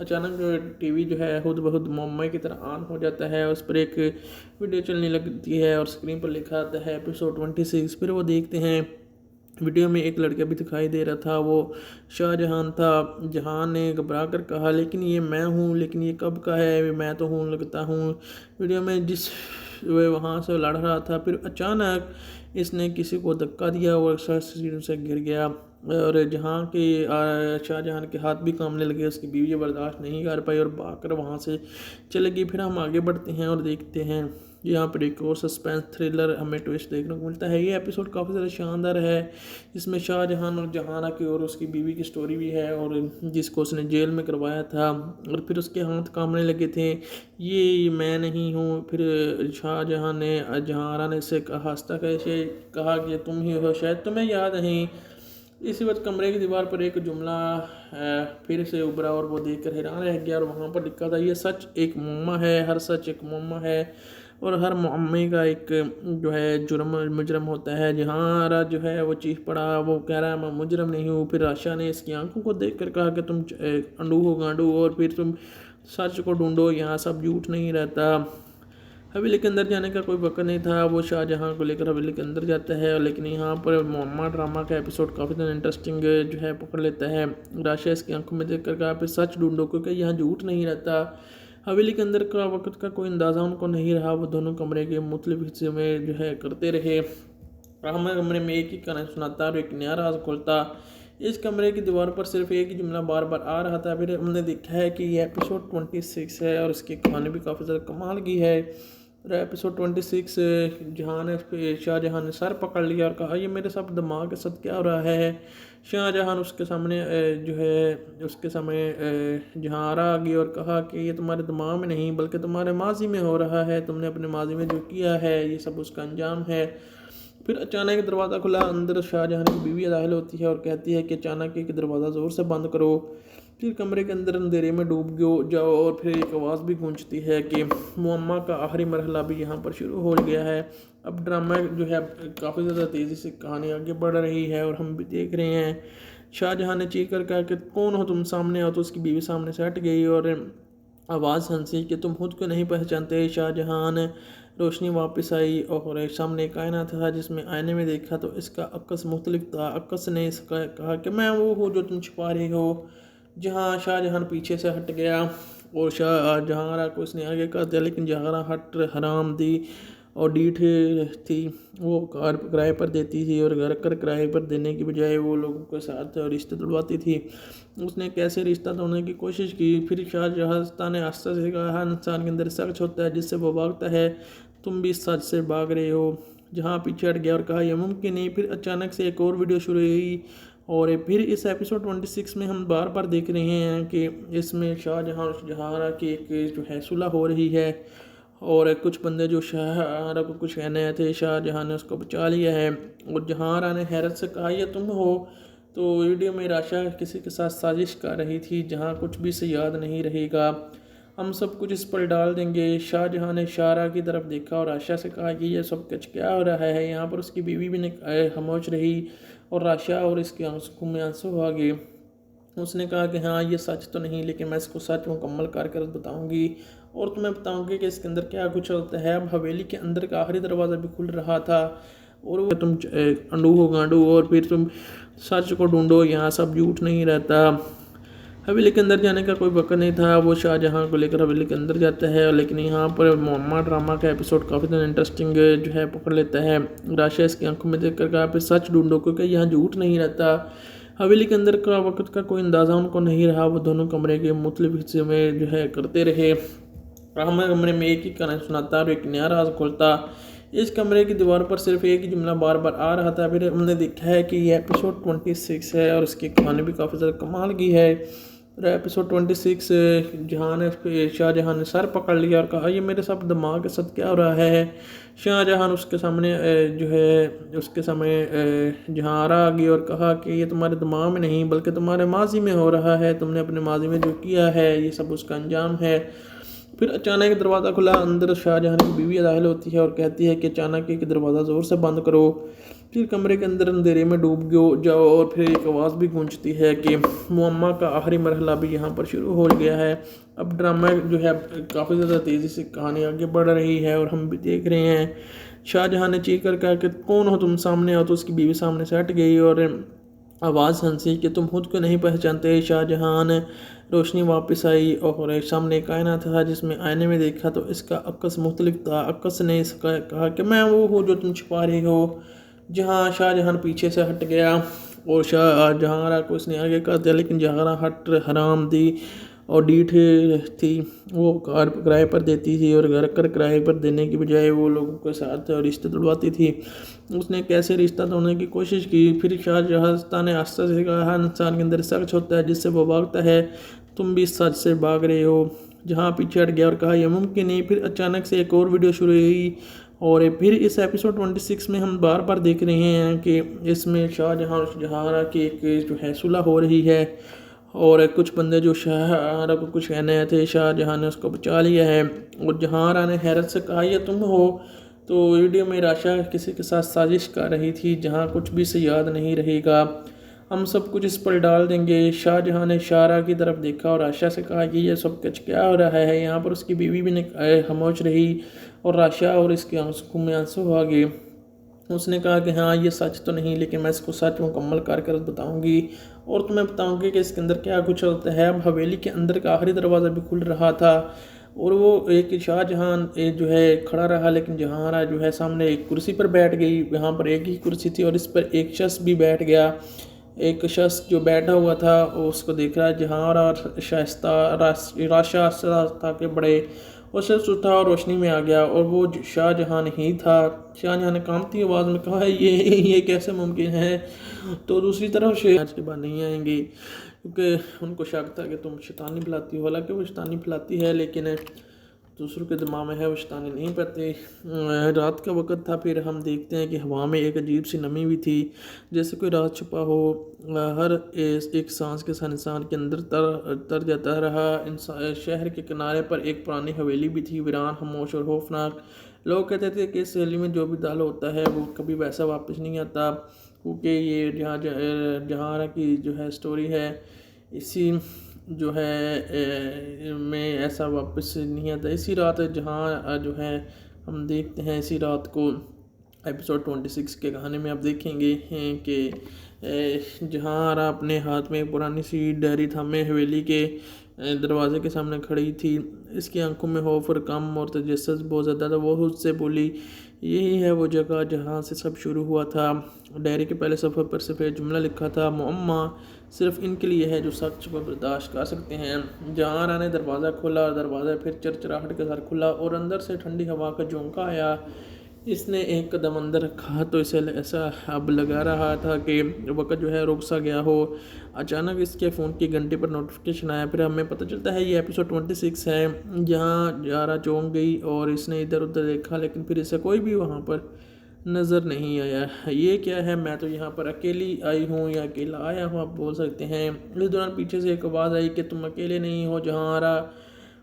अचानक जो टीवी जो है खुद ब खुद मोमई की तरह ऑन हो जाता है, उस पर एक वीडियो चलने लगती है और स्क्रीन पर लिखा आता है एपिसोड 26। फिर वो देखते हैं वीडियो में एक लड़का भी दिखाई दे रहा था, वो शाहजहां था। जहां ने घबरा कर कहा, लेकिन ये मैं हूँ, लेकिन ये कब का है, मैं तो हूँ लगता हूँ। वीडियो में जिस वह वहाँ से लड़ रहा था, फिर अचानक इसने किसी को धक्का दिया और सीढ़ी से गिर गया और जहाँ के शाहजहां के हाथ भी कांपने लगे। उसकी बीवी बर्दाश्त नहीं कर पाई और भागकर वहाँ से चले गई। फिर हम आगे बढ़ते हैं और देखते हैं यहाँ पर एक और सस्पेंस थ्रिलर हमें ट्विस्ट देखने को मिलता है। ये एपिसोड काफ़ी ज़्यादा शानदार है, इसमें शाहजहां और जहांरा की और उसकी बीवी की स्टोरी भी है और जिसको उसने जेल में करवाया था और फिर उसके हाथ कांपने लगे थे, ये मैं नहीं हूँ। फिर शाहजहां ने जहांरा ने से हंसता कैसे कहा कि तुम ही हो, शायद तुम्हें याद नहीं। इसी वक्त कमरे की दीवार पर एक जुमला फिर से उभरा और वो देखकर हैरान रह गया और वहाँ पर लिखा था, ये सच एक मुअम्मा है, हर सच एक मुअम्मा है और हर मुअम्मे का एक जो है जुर्म मुजरम होता है। जहाँ जो है वो चीख पड़ा, वो कह रहा है मैं मुजरम नहीं हूँ। फिर आशा ने इसकी आंखों को देखकर कहा कि तुम अंडू हो गांडू और फिर तुम सच को ढूंढो, यहाँ सब झूठ नहीं रहता। हवेली के अंदर जाने का कोई वक्त नहीं था, वो शाहजहां को लेकर हवेली के अंदर जाता है, लेकिन यहाँ पर मोहम्मद ड्रामा का एपिसोड काफ़ी ज़्यादा इंटरेस्टिंग जो है पकड़ लेता है। राशा इसकी आंखों में देखकर कहा, फिर सच ढूंढो क्योंकि यहाँ झूठ नहीं रहता। हवेली के अंदर का वक्त का कोई अंदाज़ा उनको नहीं रहा। वो दोनों कमरे के मुख्तलिफ हिस्से में जो है करते रहे। हमारे कमरे में एक ही कहानी सुनाता और एक नया राज खोलता। इस कमरे की दीवार पर सिर्फ एक ही जुमला बार बार आ रहा था। फिर हमने देखा है कि ये एपिसोड 26 है और इसकी कहानी भी काफ़ी ज़्यादा कमाल की है। एपिसोड 26 शाहजहां ने सर पकड़ लिया और कहा, ये मेरे सब दिमाग के साथ क्या हो रहा है। शाहजहां उसके सामने जो है उसके सामने जहांरा आ गई और कहा कि ये तुम्हारे दिमाग में नहीं बल्कि तुम्हारे माजी में हो रहा है, तुमने अपने माजी में जो किया है ये सब उसका अंजाम है। फिर अचानक दरवाज़ा खुला, अंदर शाहजहां की बीवी दाखिल होती है और कहती है कि अचानक एक दरवाज़ा ज़ोर से बंद करो। फिर कमरे के अंदर अंधेरे में डूब जाओ और फिर एक आवाज़ भी गूंजती है कि मुअम्मा का आखिरी मरहला भी यहाँ पर शुरू हो गया है। अब ड्रामा जो है काफ़ी ज़्यादा तेज़ी से कहानी आगे बढ़ रही है और हम भी देख रहे हैं। शाहजहां ने चीख कर कहा कि कौन हो तुम, सामने आओ। तो उसकी बीवी सामने से हट गई और आवाज़ हंसी कि तुम खुद को नहीं पहचानते। शाहजहां ने रोशनी वापस आई और सामने एक आईना था जिसमें आईने में देखा तो इसका अक्स मुख्तलिफ था। अक्स ने इसका कहा कि मैं वो हूँ जो तुम छुपा रही हो। जहाँ शाहजहां पीछे से हट गया और जहांरा को इसने आगे कर दिया, लेकिन जहांरा हट हराम दी और डीठ थी। वो कार किराए पर देती थी और घर कर किराए पर देने की बजाय वो लोगों के साथ रिश्ते तोड़वाती थी। उसने कैसे रिश्ता तोड़ने की कोशिश की। फिर शाहजहां ने आस्था से कहा, हर इंसान के अंदर सच होता है जिससे वो भागता है, तुम भी इस सच से भाग रहे हो। जहाँ पीछे हट गया और कहा यह मुमकिन नहीं। फिर अचानक से एक और वीडियो शुरू हुई और फिर इस एपिसोड 26 में हम बार बार देख रहे हैं कि इसमें शाहजहां और जहांरा की एक जो है सुलह हो रही है और कुछ बंदे जो शाहजहां को कुछ कहने आए थे, शाहजहां ने उसको बचा लिया है। और जहांरा ने हैरत से कहा, यह तुम हो। तो वीडियो में राशा किसी के साथ साजिश कर रही थी, जहाँ कुछ भी से याद नहीं रहेगा, हम सब कुछ इस पर डाल देंगे। शाहजहां ने शारा की तरफ देखा और राशा से कहा कि यह सब कुछ क्या हो रहा है। यहाँ पर उसकी बीवी भी खामोश रही और राशा और इसके आंसू में आंसू आ गए। उसने कहा कि हाँ ये सच तो नहीं, लेकिन मैं इसको सच मुकम्मल कर बताऊंगी और तुम्हें बताऊंगी कि इसके अंदर क्या कुछ होता है। अब हवेली के अंदर का आखिरी दरवाज़ा भी खुल रहा था और वो तुम अंडू हो गांडू और फिर तुम सच को ढूंढो, यहाँ सब झूठ नहीं रहता। हवेली के अंदर जाने का कोई वक्त नहीं था। वो शाहजहां को लेकर हवेली के अंदर जाता है, लेकिन यहाँ पर मोहम्मद ड्रामा का एपिसोड काफ़ी ज़्यादा इंटरेस्टिंग जो है पकड़ लेता है। राशा इसकी आंखों में देखकर कहा, फिर सच ढूंढो क्योंकि यहाँ झूठ नहीं रहता। हवेली के अंदर का वक्त का कोई अंदाज़ा उनको नहीं रहा। वो दोनों कमरे के मुख्तलिफ हिस्से में जो है करते रहे। हर कमरे में एक ही कहानी सुनाता और एक नया राज खोलता। इस कमरे की दीवार पर सिर्फ एक ही जुमला बार बार आ रहा था। फिर हमने देखा है कि ये एपिसोड 26 है और इसकी कहानी भी काफ़ी ज़्यादा कमाल की है। और एपिसोड 26 शाहजहां ने सर पकड़ लिया और कहा, ये मेरे साथ दिमाग के साथ क्या हो रहा है। शाहजहां उसके सामने जो है उसके सामने जहांरा आ गई और कहा कि ये तुम्हारे दिमाग में नहीं बल्कि तुम्हारे माजी में हो रहा है। तुमने अपने माजी में जो किया है ये सब उसका अंजाम है। फिर अचानक दरवाज़ा खुला। अंदर शाहजहां की बीवी दाखिल होती है और कहती है कि अचानक एक दरवाज़ा ज़ोर से बंद करो। फिर कमरे के अंदर अंधेरे में डूब जाओ और फिर एक आवाज़ भी गूंजती है कि मुअम्मा का आखिरी मरहला भी यहाँ पर शुरू हो गया है। अब ड्रामा जो है काफ़ी ज़्यादा तेज़ी से कहानी आगे बढ़ रही है और हम भी देख रहे हैं। शाहजहां ने चीख कर कहा कि कौन हो तुम, सामने आओ। तो उसकी बीवी सामने से हट गई और आवाज़ हंसी कि तुम खुद को नहीं पहचानते। शाहजहां ने रोशनी वापस आई और सामने एक आईना था जिसमें आईने में देखा तो इसका अक्स मुख्तलिफ था। अक्स ने इसका कहा कि मैं वो हूँ जो तुम छुपा रही हो। जहाँ शाहजहां पीछे से हट गया और जहांरा को इसने आगे कर दिया, लेकिन जहांरा हट हराम दी और डीठ थी। वो कार किराए पर देती थी और घर कर किराए पर देने की बजाय वो लोगों के साथ रिश्ते तुड़वाती थी। उसने कैसे रिश्ता तोड़ने की कोशिश की। फिर शाहजहां ने आस्था से कहा, हर इंसान के अंदर सच होता है जिससे वो भागता है। तुम भी सच से भाग रहे हो। जहाँ पीछे हट गया और कहा यह मुमकिन नहीं। फिर अचानक से एक और वीडियो शुरू हुई और फिर इस एपिसोड 26 में हम बार बार देख रहे हैं कि इसमें शाहजहां और जहांरा की एक जो है सुलह हो रही है और कुछ बंदे जो शाहजहां को कुछ कहने आए थे, शाहजहां ने उसको बचा लिया है। और जहांरा ने हैरत से कहा, ये तुम हो। तो वीडियो में राशा किसी के साथ साजिश कर रही थी जहां कुछ भी से याद नहीं रहेगा, हम सब कुछ इस पर डाल देंगे। शाहजहां ने शारा की तरफ देखा और राशा से कहा कि यह सब कुछ क्या हो रहा है। यहाँ पर उसकी बीवी भी खामोश रही और राशा और इसके आंसू में आंसू आ गए। उसने कहा कि हाँ ये सच तो नहीं, लेकिन मैं इसको सच मुकम्मल कर बताऊंगी और तुम्हें बताऊंगी कि इसके अंदर क्या कुछ होता है। अब हवेली के अंदर का आखिरी दरवाज़ा भी खुल रहा था और वो एक शाहजहां जो है खड़ा रहा, लेकिन जहांरा जो है सामने एक कुर्सी पर बैठ गई। यहाँ पर एक ही कुर्सी थी और इस पर एक शख्स भी बैठ गया। एक शख्स जो बैठा हुआ था उसको देख रहा है। जहांरा और शाइस्ता राशा था के बड़े वो शख्स उठा और रोशनी में आ गया और वो शाहजहां ही था। शाहजहां ने कांपती आवाज़ में कहा, ये कैसे मुमकिन है। तो दूसरी तरफ से आज के बाद नहीं आएंगे क्योंकि उनको शक था कि तुम शैतानी फैलाती हो। हालांकि वो शैतानी फैलाती है लेकिन दूसरों के दिमाग में है, वो शैतानी नहीं पाते। रात का वक्त था। फिर हम देखते हैं कि हवा में एक अजीब सी नमी भी थी जैसे कोई रात छुपा हो। हर एक सांस के साथ इंसान के अंदर तर जाता रहा। शहर के किनारे पर एक पुरानी हवेली भी थी, वीरान, खामोश और खौफनाक। लोग कहते थे कि इस हवेली में जो भी दाल होता है वो कभी वैसा वापस नहीं आता, क्योंकि ये जहांरा की जो है स्टोरी है इसी जो है में ऐसा वापस नहीं आता। इसी रात जहाँ जो है हम देखते हैं इसी रात को एपिसोड 26 के कहानी में आप देखेंगे हैं कि जहांरा अपने हाथ में एक पुरानी सी डायरी थामे हवेली के दरवाजे के सामने खड़ी थी। इसकी आंखों में खौफ और गम और तजस्सुस बहुत ज़्यादा था। वो उससे बोली, यही है वो जगह जहाँ से सब शुरू हुआ था। डायरी के पहले सफ़र पर सिर्फ एक जुमला लिखा था, मुअम्मा सिर्फ इनके लिए है जो सच को बर्दाश्त कर सकते हैं। जहांरा ने दरवाज़ा खोला और दरवाज़ा फिर चरचराहट के साथ खुला और अंदर से ठंडी हवा का झोंका आया। इसने एक कदम अंदर रखा तो इसे ऐसा अब लगा रहा था कि वक्त जो है रुक सा गया हो। अचानक इसके फ़ोन की घंटे पर नोटिफिकेशन आया। फिर हमें पता चलता है ये एपिसोड 26 है। जहाँ जारा चौंक गई और इसने इधर उधर देखा, लेकिन फिर इसे कोई भी वहाँ पर नज़र नहीं आया। ये क्या है, मैं तो यहाँ पर अकेली आई हूँ या अकेला आया हूँ आप बोल सकते हैं। इस दौरान पीछे से एक आवाज़ आई कि तुम अकेले नहीं हो। जहांरा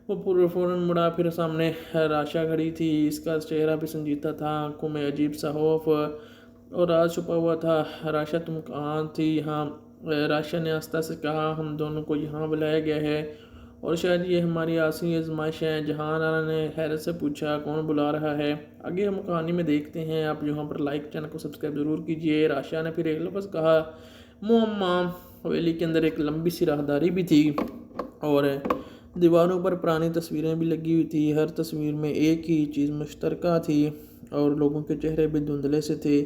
वो फ़ौरन मुड़ा। फिर सामने राशा खड़ी थी। इसका चेहरा भी संजीदा था, आंखों में अजीब सा खौफ और राज छुपा हुआ था। राशा तुम कहाँ थी? यहाँ राशा ने आस्था से कहा, हम दोनों को यहाँ बुलाया गया है और शायद ये हमारी आखिरी आजमाइश है। जहांरा ने हैरत से पूछा, कौन बुला रहा है? आगे हम कहानी में देखते हैं। आप यहाँ पर लाइक चैनल को सब्सक्राइब ज़रूर कीजिए। राशा ने फिर एक लफ्ज़ कहा, मुअम्मा। हवेली के अंदर एक लंबी सी राहदारी भी थी और दीवारों पर पुरानी तस्वीरें भी लगी हुई थी। हर तस्वीर में एक ही चीज़ मुश्तरका थी, और लोगों के चेहरे भी धुंधले से थे,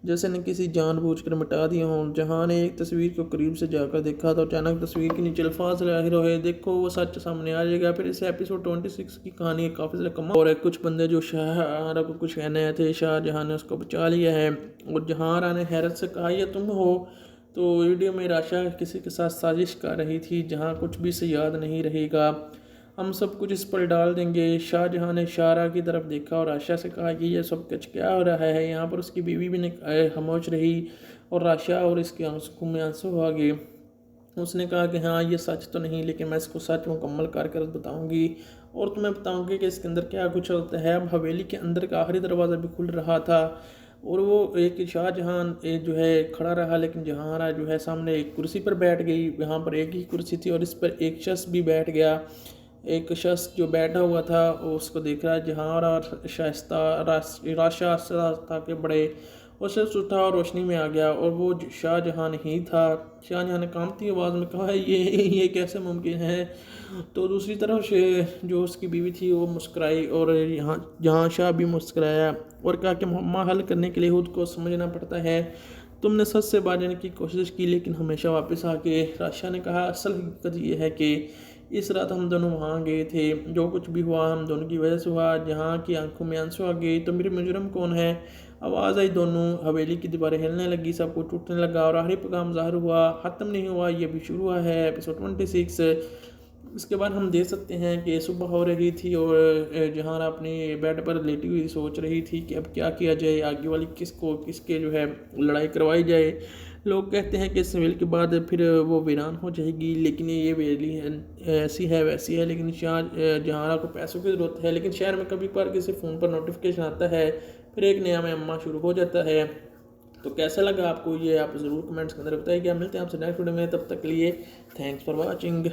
जैसे न किसी जानबूझकर मिटा दिया हों। जहाँ ने एक तस्वीर को करीब से जाकर देखा तो अचानक तस्वीर के नीचे अल्फाज ज़ाहिर हुए, देखो वो सच सामने आ जाएगा। फिर इस एपिसोड 26 की कहानी काफ़ी ज़्यादा कमाल और कुछ बंदे जो शाहरा को कुछ कहने आए थे, शाहजहाँ ने उसको बचा लिया है। और जहाँ ने हैरत से कहा ये तुम हो। तो वीडियो में राशा किसी के साथ साजिश कर रही थी, जहाँ कुछ भी से याद नहीं रहेगा, हम सब कुछ इस पर डाल देंगे। शाहजहाँ ने शाहरा की तरफ देखा और आशा से कहा कि यह सब कुछ क्या हो रहा है। यहाँ पर उसकी बीवी भी खामोश रही और आशा और इसके आंसू में आंसू आ गए। उसने कहा कि हाँ ये सच तो नहीं, लेकिन मैं इसको सच मुकम्मल कर बताऊंगी और तुम्हें बताऊंगी कि इसके अंदर क्या कुछ होता है। अब हवेली के अंदर का आखिरी दरवाज़ा भी खुल रहा था और वो एक शाहजहाँ जो है खड़ा रहा, लेकिन जहाँ जो है सामने एक कुर्सी पर बैठ गई। यहाँ पर एक ही कुर्सी थी और इस पर एक शख्स भी बैठ गया। एक शख्स जो बैठा हुआ था वो उसको देख रहा है। जहाँ और शाइस्ता राशा था के बड़े वो शख्स उठा और रोशनी में आ गया और वो शाहजहाँ ही था। शाहजहाँ ने कांपती आवाज़ में कहा ये कैसे मुमकिन है। तो दूसरी तरफ से जो उसकी बीवी थी वो मुस्कुराई और यहाँ जहाँ शाह भी मुस्कुराया और कहा कि मुअम्मा हल करने के लिए खुद को समझना पड़ता है। तुमने सच से बाजने की कोशिश की लेकिन हमेशा वापस आके। राशा ने कहा असल हकीकत ये है कि इस रात हम दोनों वहाँ गए थे, जो कुछ भी हुआ हम दोनों की वजह से हुआ। जहाँ की आंखों में आंसू आ गए तो मेरे मुजरम कौन है। आवाज़ आई, दोनों हवेली की दीवारें हिलने लगी, सब कुछ टूटने लगा और आखिरी पैगाम ज़ाहिर हुआ। ख़त्म नहीं हुआ, ये भी शुरू हुआ है एपिसोड 26। इसके बाद हम देख सकते हैं कि सुबह हो रही थी और जहाँ अपनी बेड पर लेटी हुई सोच रही थी कि अब क्या किया जाए, आगे वाली किसके जो है लड़ाई करवाई जाए। लोग कहते हैं कि इस हवेली के बाद फिर वो वीरान हो जाएगी, लेकिन ये हवेली ऐसी है वैसी है। लेकिन जहाँ को पैसों की ज़रूरत है, लेकिन शहर में कभी कभार किसी फ़ोन पर नोटिफिकेशन आता है, फिर एक नया मुअम्मा शुरू हो जाता है। तो कैसा लगा आपको ये, आप ज़रूर कमेंट्स के अंदर बताइए। क्या मिलते हैं आपसे नेक्स्ट वीडियो में, तब तक के लिए थैंक्स फॉर वॉचिंग।